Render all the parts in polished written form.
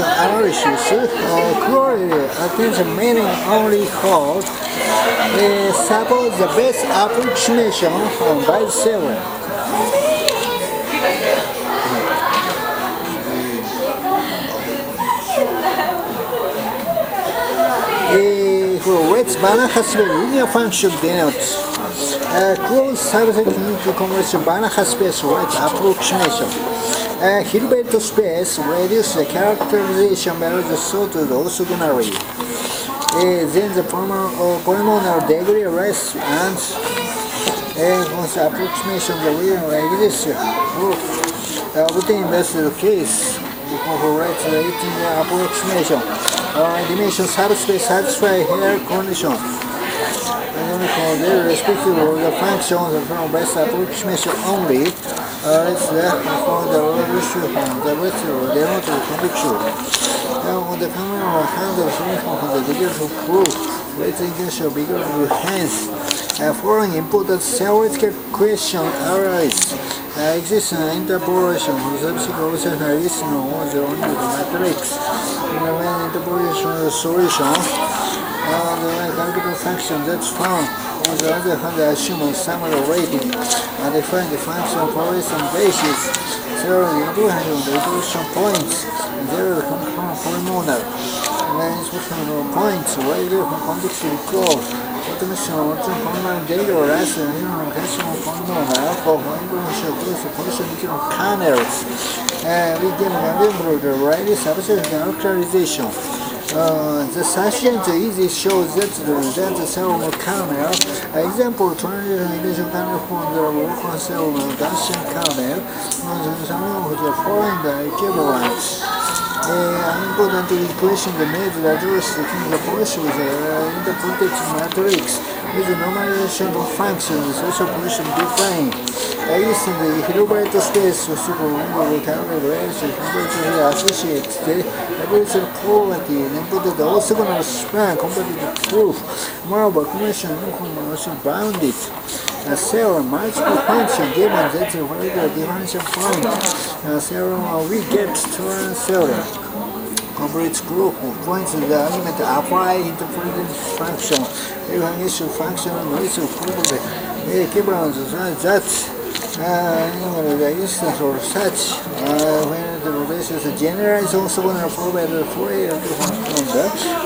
approximation analysis, query attention meaning only hold suppose the best approximation by the server. Let's banner has been linear function denotes close subset into conversion banner has space right approximation. Hilbert space reduce the characterization value the sorted orthogonally. Then the polynomial degree rests and once the approximation the real exists obtain best case correct the approximation. Dimension subspace satisfy here condition. Their respective the functions from best approximation only. Let's for the ratio from the vector denoted conviction. Now on the camera handles from the degree of proof. Let's initial bigger hence. Following important theoretical question arise. Exists an interpolation of subsequent is known the only matrix. When interpolation of the solution, the calculable function that's found. On the other hand, assume a summary rating and define the function for some basis. There are the inclusion of the equation points, and there are the polynomial. When inspection of points, radio from context to close. Automation of the polynomial data or as a unification of polynomial for information of position of kernels. We get an example of the right subset characterization. The suggestion easy shows that the cell of kernel. Example, transition kernel from the local cell of Gaussian kernel. Some of the following the equivalents. Important equation made the address the position with the context matrix with the normalization of functions, social position defined. Using the Hilbert space to superlongo calculation, Hilbert associates the evolution quality and put the orthogonal span compared to the proof. Moreover, convention information bounded. A cell multiple function given that the regular differential point. We get to cell. Complete group of points the element applied interpolated function. Evaluation function is probably equivalent that the instance or such when the relation is generalized also going to provide the Fourier from the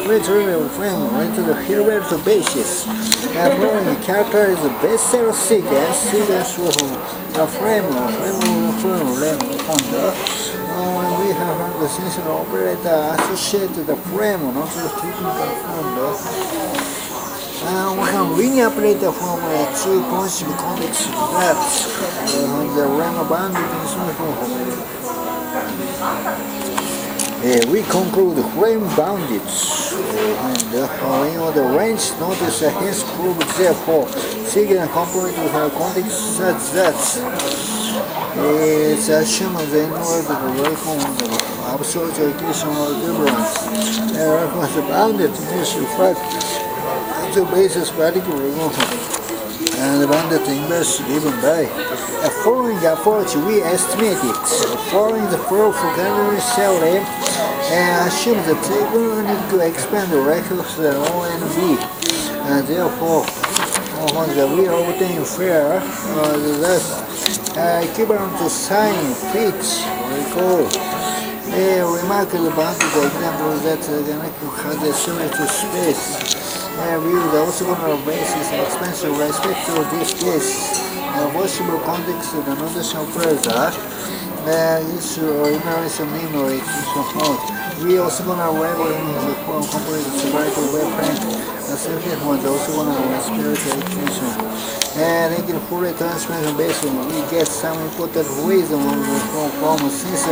retrieval frame to the Hilbert basis. Following character is the best cell sequence with a frame we have the sensor operator associated the frame, not the technical formula. We have linear operator from two possible contexts that the RAM bounded we conclude the frame bounded and the range notice hence proved therefore signal complete with a context such that it's assumed the inward the absolute equation of difference. Was bounded means fact the basis particular and the bounded inverse given by. Following the approach we estimate it. Following the proof of every cell and assume the table need to expand the records the O and B. And therefore when we obtain fair that's equivalent to sine pitch recall. Remark about the example that the has a symmetric space. We will also on our basis expansion with respect to this case. Possible context of the notation further. Issue or enumeration memory we also going to label the form complete separated web rank. The second one is also going to spiritual extension. And in Fourier transformation based on we get some important reason from since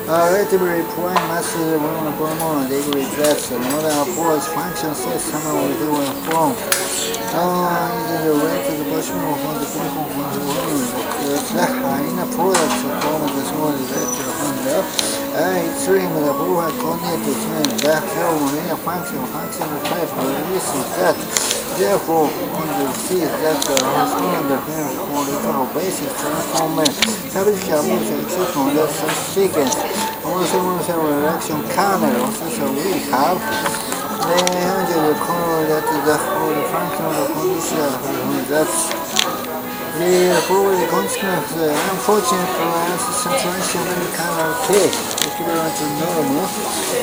relatively prime mass polynomial degree that's another approach function says somehow we do a form. The rate of the position of the in a product form of the small extreme the Bohr coordinate that function type of this is that Therefore, on the see that the corresponding for basic transformation, service exception that sequence, several reaction kernel, so we have the core that the functional condition that's the probably consequence unfortunate concentration in kernel K equivalent to normal,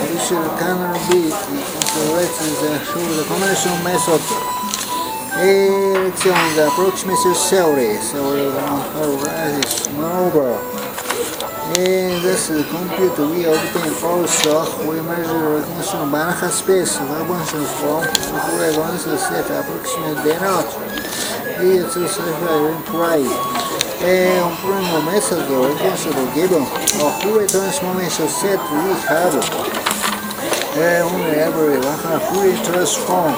which kernel B through the conventional method. The approximation theory, so moreover, this compute we obtain also we measure recognition Banach space function from the set approximate denote. It's imply on primo method recognition given or Fourier transformation set we have only every Fourier transform.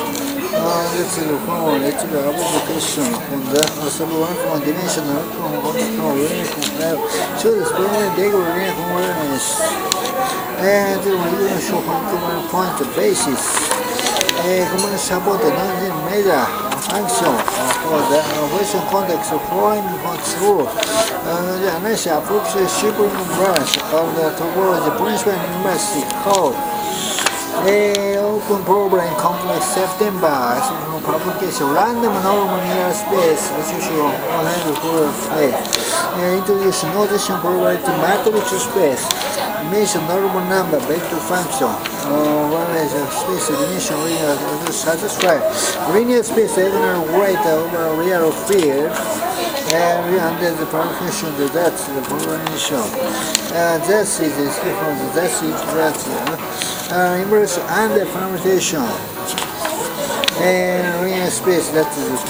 Let's look at application on the one dimensional show this degree awareness and we show point basis. Common support the non-measure function for the operation context of foreign control. The initial approach shipping branch of the topology principal numeric code. Open problem complex September propagation random normal near space which is your introduce notation provided to matrix space mention normal number vector function whereas space dimension linear satisfy linear space even weight over real field and under the propagation that's the population that's it is different that's it that's inverse and the permutation and linear space that is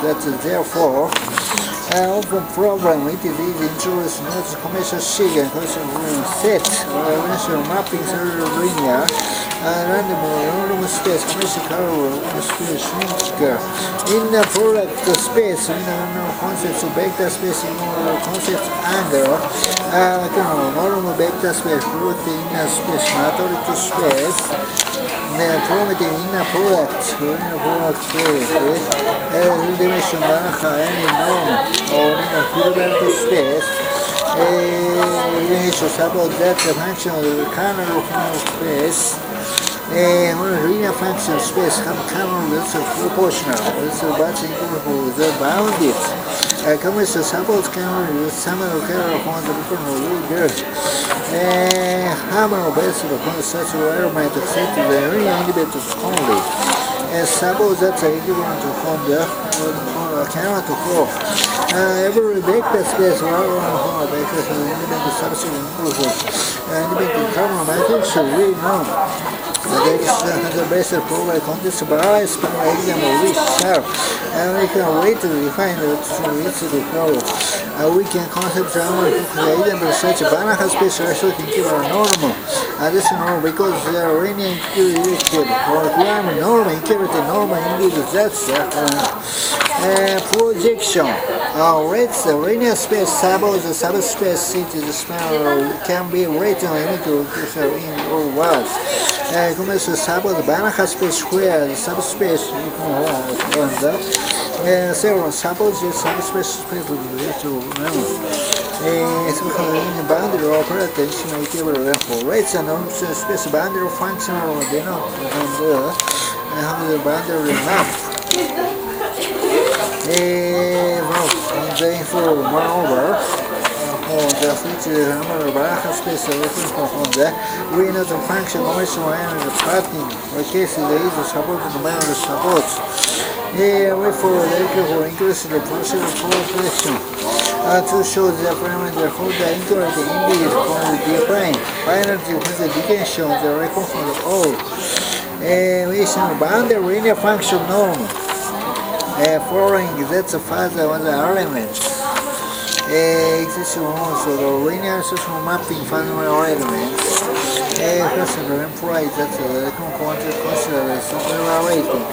that is therefore open problem it is easy introduce notes commercial sheet and set mapping linear random space commercial curve space in the product space in the concept of vector space in concept angle normal vector space product inner space matrix space property inner product space dimension any norm or in space you need to support that the function of the kernel of space linear function space have kernel that's proportional it's but equal the bounded comes to support kernel with some kernel on the kernel hammer based upon such element set to the linear independent only and suppose that's equivalent to Honda cannot to 4. Every vector space around vector is independent substitute improvement independent kernel matrix we know the basic program context by special example we share and we can wait to define the problem. We can concept the example such Banach space relationship are normal. This is normal because they are linear integrated or requirement normal integrated normal indeed that's projection. Rates the linear space suppose the subspace city the small can be written into in all words. Commence to suppose the Banach space where the subspace several suppose the subspace to boundary operators may give a reference rates and space boundary functional denote and have the boundary map. Therefore, moreover, the future number of Banach space from the we know the function commercial and the parting or cases the easy support the boundary supports. Therefore, the increase the process of collection to show the parameter for the integrated indeed from the define. Finally, with the decay of the record for all. We show boundary linear function norm. Following that's a further on the elements. Exists also the linear social mapping fundamental elements. Person employs that the component considered super rating.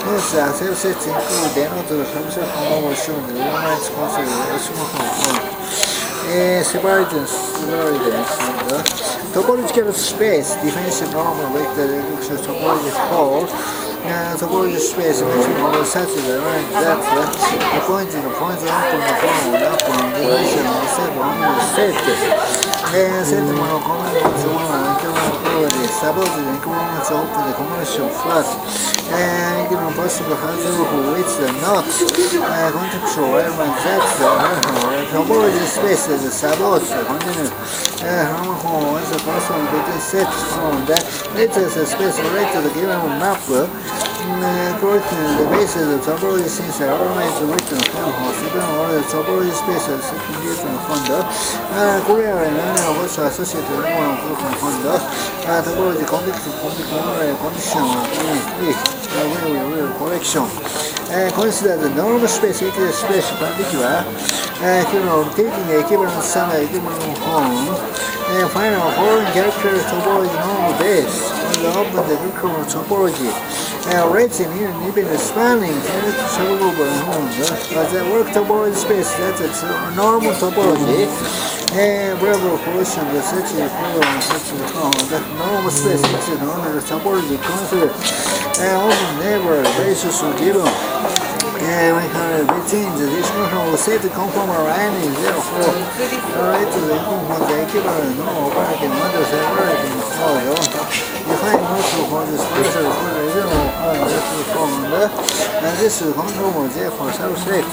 Hence, self-sets include denote the subset from over shown the elements considered a small component. Separators and the topological space defines the normal vector topology called topology space which such that the point open the form open dimension set suppose the increments open the commercial flat and given possible hazard who reach the not contextual element that's topology space is suppose continue is a person between sets from that it is a space related to the given map correcting the basis of topology since I always written even all the topology spaces given from the Korea and also associated from the topology condition correction. Consider the normal space equals space particular taking the equivalent sum equivalent form and find a foreign character topology normal base on the open the recurrent topology. Rating here and even expanding the work topology space that's a normal topology and variable portion the such equivalent the normal space is a normal topology consider open neighbor basis given and we can between the description will set the conformal and therefore right to the equivalent normal operating under separating define also for the special for the general and this is conformal therefore subset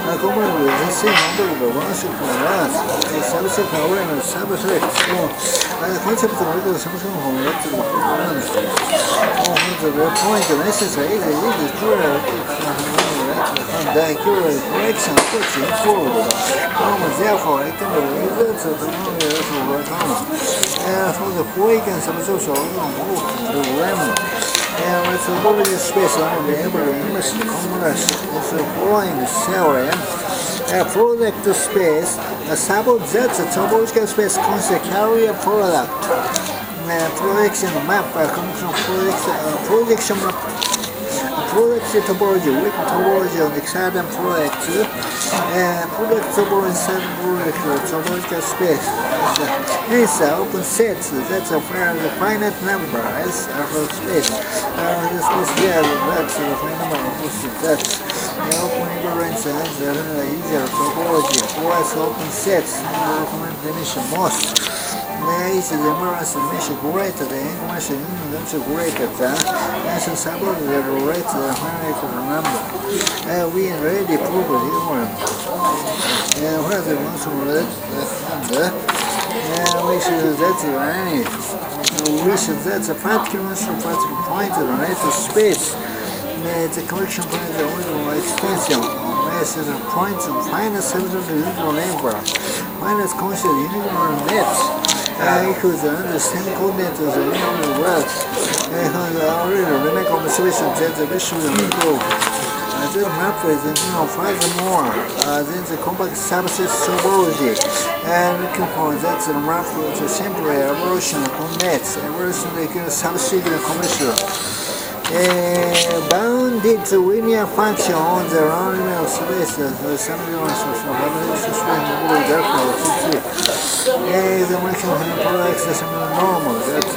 conformal with the same number of the one sequence a subset awareness subset and the concept of the subset from the point necessary is the accurate correction pushing forward. Therefore, it can be results of the knowledge of overcome. For the Huygens subsocial the remnant. And with the body space on the image commerce is the following theory. A product space, a suppose that the topological space consists carrier product. Projection map comes from projection map. Product topology, with topology on the excited product topology topological space. It's an open set, that's a finite number as a space. This space here, that's a finite number, that's the open equivalence and the easier topology. Twice open sets, the recommend dimension most. There is the emergence dimension greater, the information dimension greater than and suppose the rate the finite number. We already proved this one. Where the most number we should that's any we should that's a particular point related to space. The collection point the original extension is a point of finite individual number. Finite conscious uniform net. Equals the understanding coordinate of the uniform world. Already remake on the solution that the visual go. This map is furthermore then the compact subset topology and looking for that the map with a simple evolution of nets, evolution like a subset commercial. Bounded linear function on the round of space, the assembly of the motion products is normal, that's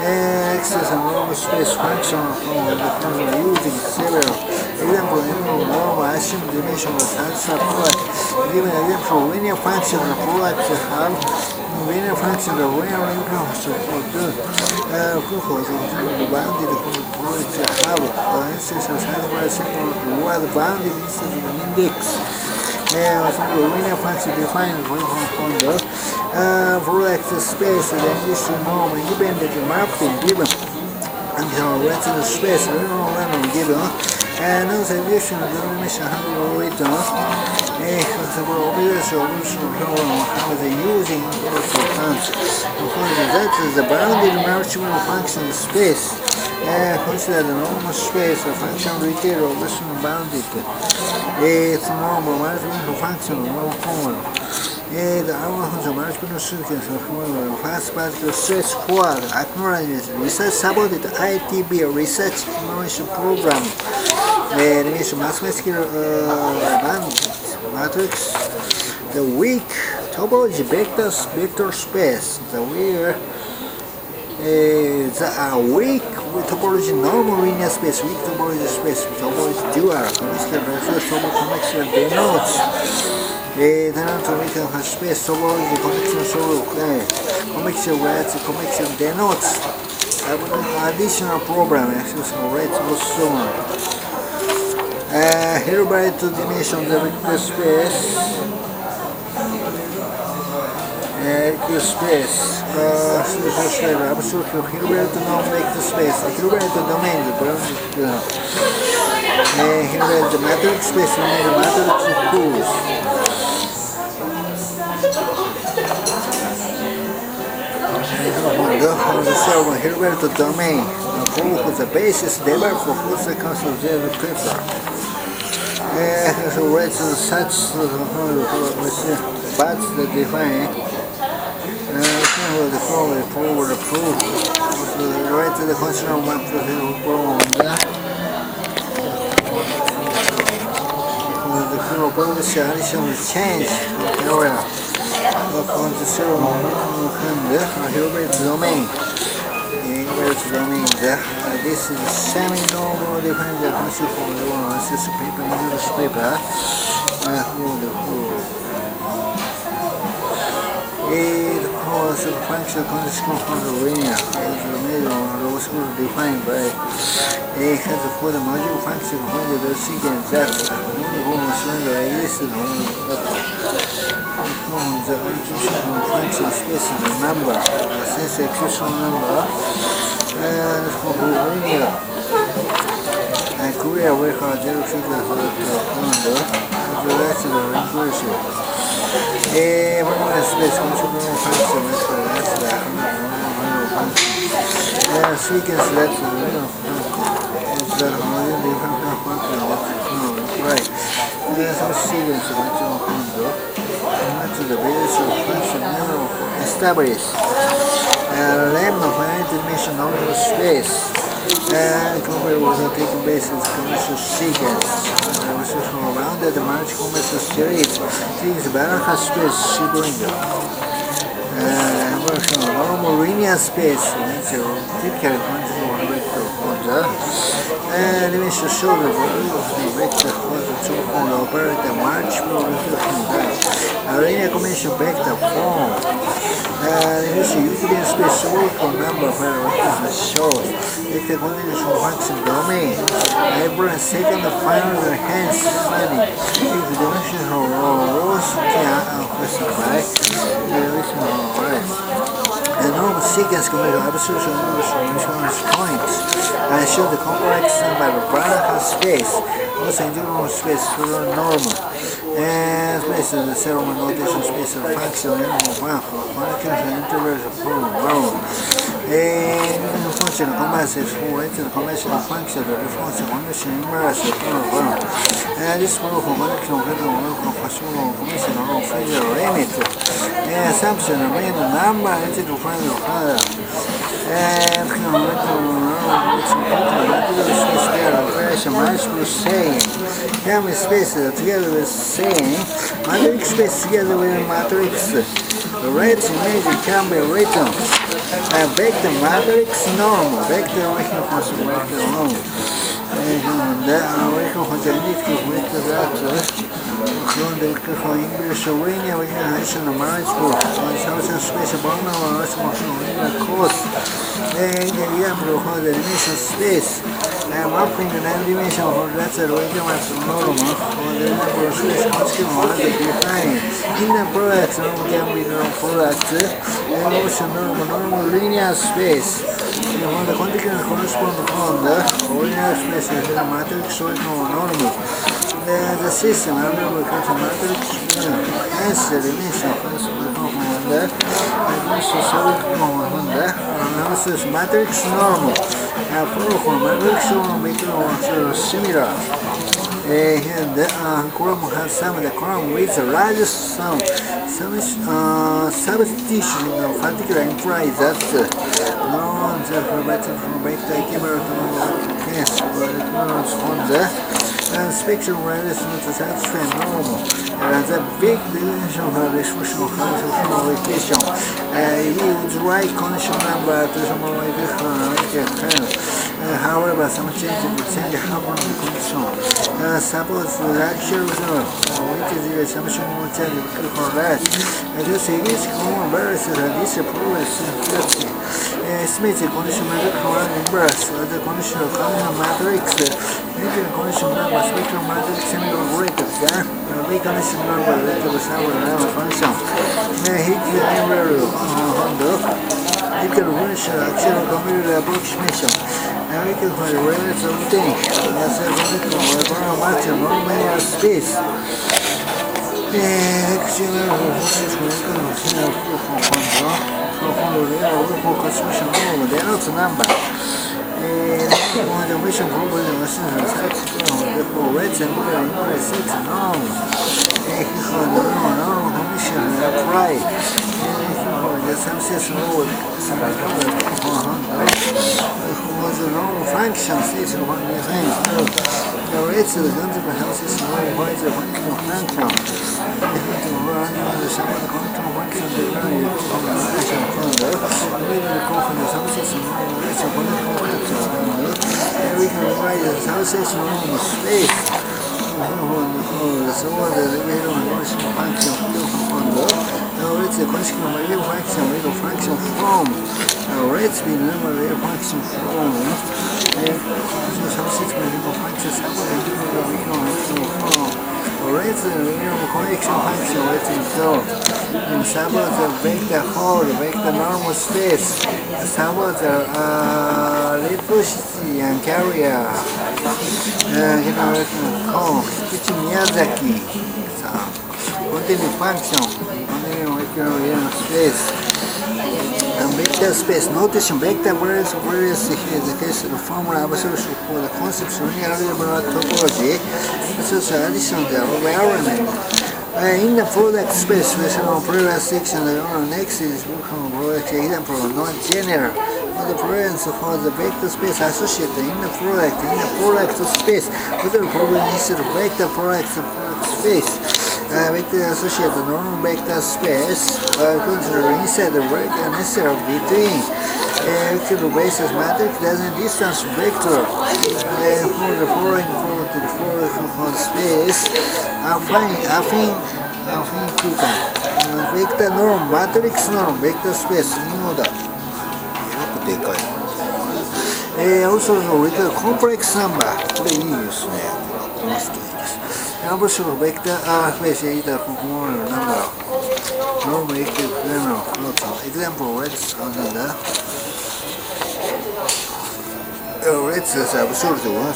access and normal space function from using several example normal assumed dimension of answer product. Given an example linear function of product have linear function of linear incomes to produce bounded product have instance of satisfied simple was bounded instead of an index. Linear function defined from the product space and this norm independent mapping given until the space random given and also addition of the dimension handle written how they using also function. That is the bounded marginal function space. Consider the normal space of function retail or less bounded. It's normal marginal function normal formula. The function marginal sequence of formula fast particle stress forward acknowledges research supported ITB research innovation program. The mathematical matrix, the weak topology vector space, the where The weak topology normal linear space, weak topology space, topology dual, conditional reverse connection denotes weak space, topology connection solo, connection words, connection denotes additional problem, actually, rate was sooner. Here by two dimension the vector space. Space, absolutely, here to now make the space, here to domain, here the matrix space, we need a matrix of pools. On the server, here to domain, the basis developed for who's the console zero paper. So write such parts that define the forward proof. Right to the conditional map to the policy addition will change the area of the zero domain. This is semi-normal dependent concept from the one paper in this paper. The function condition from the linear is the middle of the defined by has for the module function when the sequence that only one cylinder exists only the execution function space is a number, since the execution number and for the linear and Korea we have zero figures of the rest of the recursion. Space control function sequence that's right. There's some sequence to the basis of function established. Lemma finite dimension of space and compared with the taking basis commercial sequence. Around the march commercial series, things balance space shibling. Normal linear space, typically control vector for the dimension show the value of the vector for the two-point operator march a linear convention vector form. Use Euclidean space for number of vectors shows vector condition function domain. Every second final hence finding if the dimension of rows can specify the dimension of the normal sequence can make absolute insurance points and show the complex number of Branagh space, also integral space for the normal. And space is the settlement notation space of function one for function intervals of normal. And function converses for it to the conventional function of the function condition inverse of normal. And this proof of connection of the local possible convention of figure limit. And assumption of main number into the final color. And operation multiple saying. Family space together with saying. Matrix space together with matrix. The right image can be written. Vector matrix normal. Vector working for some vector normal. And working for the vector that. From the English linear organization of multiple space abnormal linear course and the diameter for the dimension space and mapping the dimension for that's a regular normal for the number of space consequent that define in the products can be the products and also normal linear space and the continuous correspond from the linear space is the matrix normal. The system, I remember the matrix has the dimension from the dimension solid analysis matrix normal. For matrix normal similar. And the column has some of the column with the largest sum. Substitution in particular implies that the vector equivalent to the case, but it runs on the spectrum radius not satisfy normal. The big dimension of the distribution of location. Use right condition number to some however, some changes happen in the condition. Suppose the actual result, which is the assumption of change correct. This is common versus this progress. Estimate the condition correct inverse. The condition of common matrix. Maybe the condition number spectrum matrix similar greatest. The condition number that was our function. Hit the value on the equal function actual computer approximation. We can find the radius of thing. That's a much normal space. Number. The mission problem was the reds and blue six normal. Normal condition apply. The subsystem was a normal function states of one design. The rates of the concept of system provides a functional function. The sum of the control function determines the combination further. We will go from the subsystem rates of functional function. We can write the subsystem normal space. So the functional function it's a question of real function from rates being real function from subsequent functions rates real connection function rates itself and suppose the vector whole vector normal space suppose the reciprocity and carrier which Miyazaki continuous function space and vector space notation vector various here is the case of the formula absolution for the concepts of linear algebra topology. This is addition to the in the product space we saw previous section the next is product example not general the presence of the vector space associated in the product space with the problem is the vector product space. Vector associated normal vector space consider inside the vector necessary between vector basis matrix doesn't distance vector for the following for space affine vector norm matrix norm vector space in order. Also the complex number これいいですね。Numbers of vector are space either more number. Normal equivalent example let's consider let's absurd one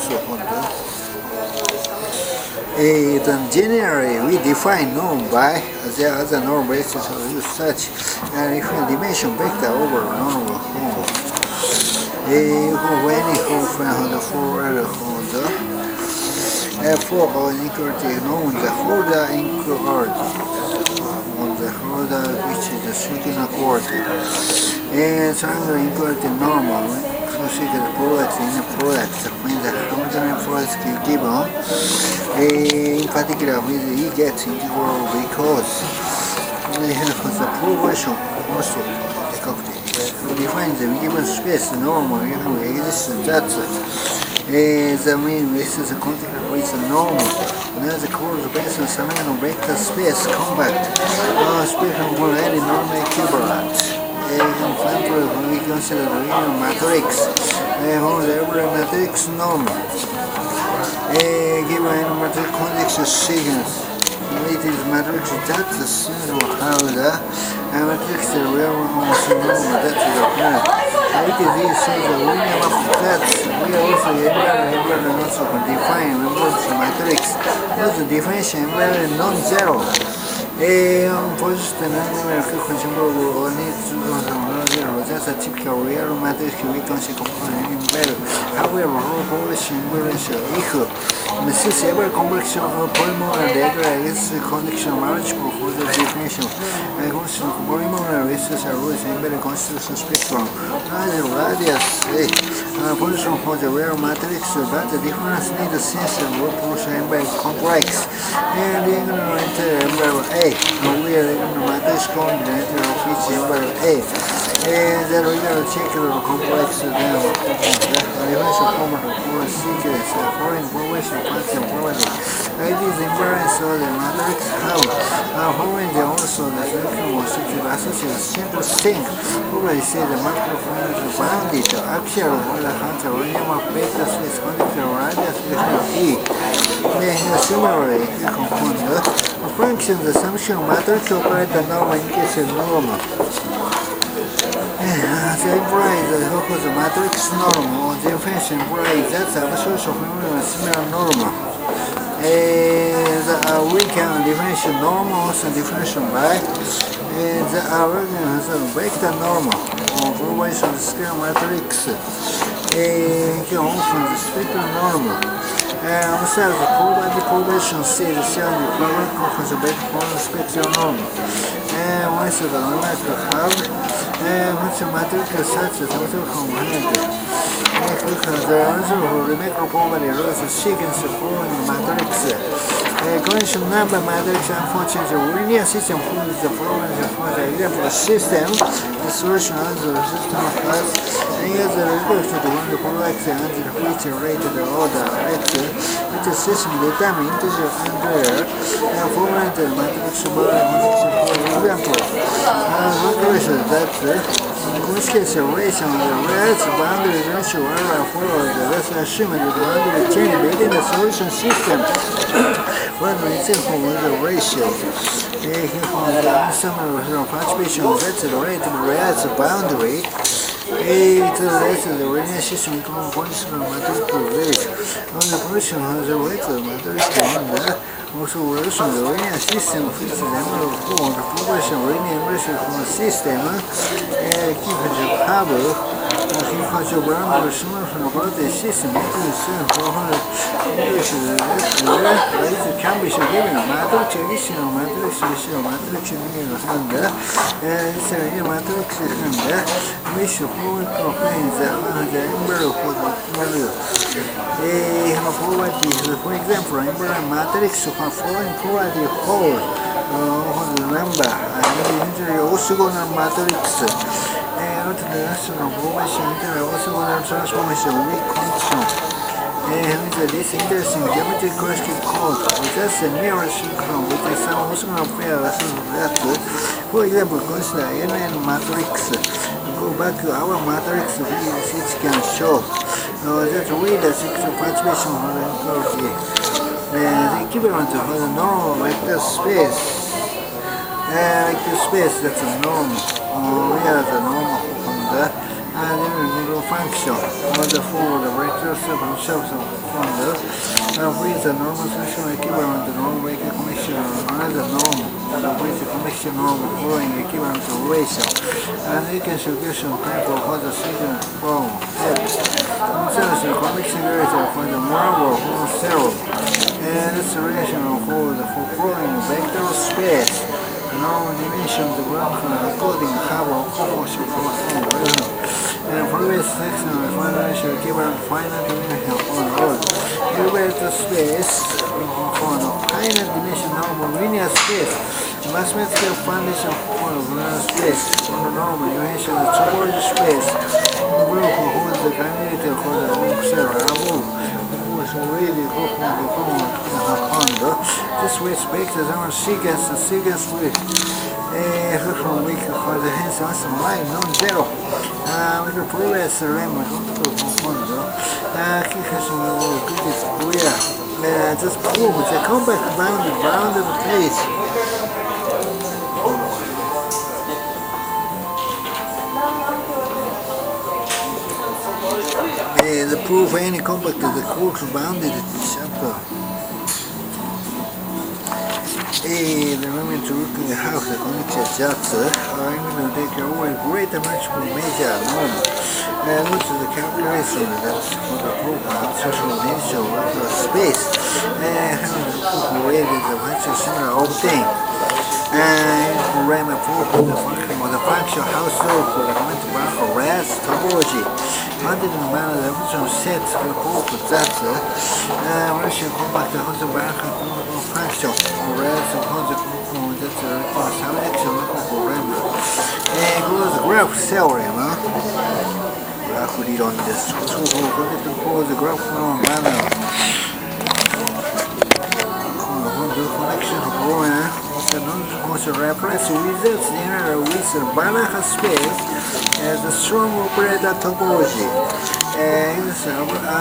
then generally we define norm by the other norm basis of use such and if we dimension vector over normal for all inequality known the holder inequality on the holder which is the second quality and triangle inequality normal consider the product in the product when the homogeneous product is given in particular with E gets integral because we have the progression also define the given space normal exists that's the mean basis of contact with the normal. Now the closed basis of some vector space compact spectrum for any normal equivalent. Example we consider the real matrix for the every matrix normal. Given matrix connection sequence. It is matrix that's the symbol of how the matrix is real normal that's the plan. It is easy the linear of that we also define reverse matrix with the definition very non-zero. Position number frequency or needs to go zero. That's a typical real matrix we consider component in value. However, position differential if Since every complex of polymolar data is a connection manageable for the definition, a constant polymolar resistors are always embedded constitution spectrum. Radius position for the real matrix, but the difference needs a sensor position embedded complex. And the ignorant embedded A, we are ignorant matrix coordinate of each embedded A. And the regular checker complex then the differential formula for sequence for information function property. It is invariance of the matrix how following the also the selection was associated simple thing. Probably say the macro parameter bounded axial or the hunter volume of beta space connector radius E. Similarly, you confirm the function the assumption matrix operator normal in case of normal. The implies the matrix normal, the definition implies that the absolute formula is similar normal. We can definition normal also definition by the argument has a vector normal or provides the scale matrix can often the spectral normal. Besides the probation state the cell the product offers a vector for the spectral normal. Once the limit have which the matrix is such as also comprehended. The answer for the macro property is a sequence of following matrix. Condition number matrix unfortunately the linear system follows the following for the example system. The solution under the system has any other result to the one the complex and the feature rated order vector which is system determined integer and rare and following the matrix for example. In which case, a ratio of the rates boundary ratio area follows the let's assume that the boundary change within the solution system. When we take for the ratio, here for the summary of participation that's the rate of the rates boundary. To the rest of the linear system including conditional mathematical ratio. On the position of the rate of mathematical also relation the linear system fits the number of the population linear ratio from the system keep the harbor keep the boundary similar from the system including 400 can be given a matrix additional matrix and it's a matrix and which forward contains the embryo for the value. For example, embryo matrix of a foreign quality whole the number and usually orthogonal matrix. Not the national formation, orthogonal transformation weak condition. This interesting geometry question called just a mirror synchron with some orthogonal pair that. For example, consider NN matrix. Go back to our matrix which can show that we the sexual participation for the equality. The equivalent for the normal vector space. Vector space that's a norm. We are the normal from the function of the forward vector themselves from the with the normal section equivalent to normal vector connection another normal with the connection normal following equivalent to ratio and reconciliation type of the second form. Concerns the connection related for the marble whole cell and its relation for the following vector space. Normal dimension the graph according to Hubble proportion for and previous section of the ratio given finite dimension on all. Elevator space for the finite dimension normal linear space. Mathematical foundation for the linear space for the normal dimension of topology space. The group holds the granularity for the whole cell above. Really go from the this way speaks as our sequence with from week for the hence also line non-zero with the progress remember to just prove the compact bounded place. The proof any compact is the course bounded chapter. The moment to look at the house, the connection chapter, I'm going to take away great much from major normal. Look to the calculation that's for the program, social dimension of the space, and created the function similar obtain. And ram a for the function household for the comment bar for RAS topology. Under the manner the function sets for the purpose that's ratio compact the house bar function RAS upon the that's a selection for RAM. And goes the graph theorem. Graph lead on this. So we're the graph manner. The connection of program also reference results in with balance space as a strong operator topology. And it's a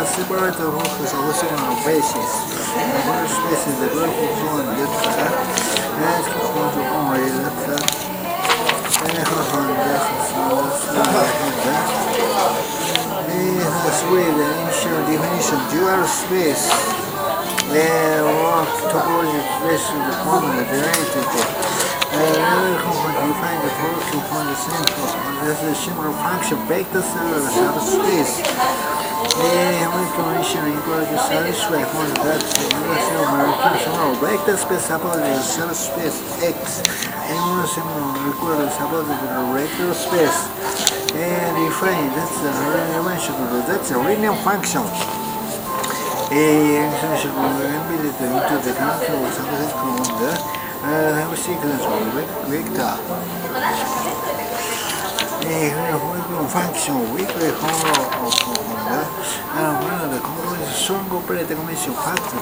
separate focus also on a basis. The space is the graph zone that's only with the initial definition dual space topology space is the common derivative. Another component define the fourth component central. This is a similar function vector cellular subspace. One condition equals the subspace one that's the vector space supposes the subspace X. And one similar equals the supposes the vector space. And define that's a linear function. Extension embedded into the control subset from the have a sequence of vector. A function weakly hollow of one of the components strong operator dimension factor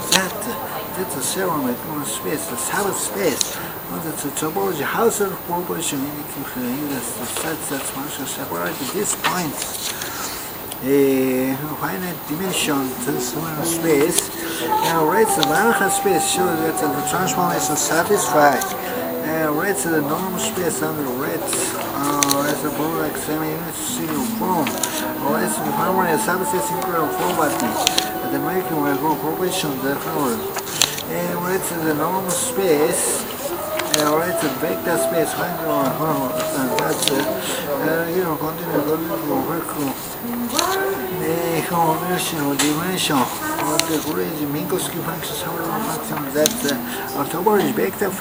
that's a serum space, the subspace. That's a topology household proportion indicates such that function separated these points. A finite dimension to small space. Now rates the balance space shows that the transformation satisfied. Rates the normal space under rates as a product semi-unit zero form. Rates the primary subspace integral property. The making proportion the following. And rates the normal space. Rates the vector space and that's continue to a conventional dimension of the Minkowski function, that's a topology vector.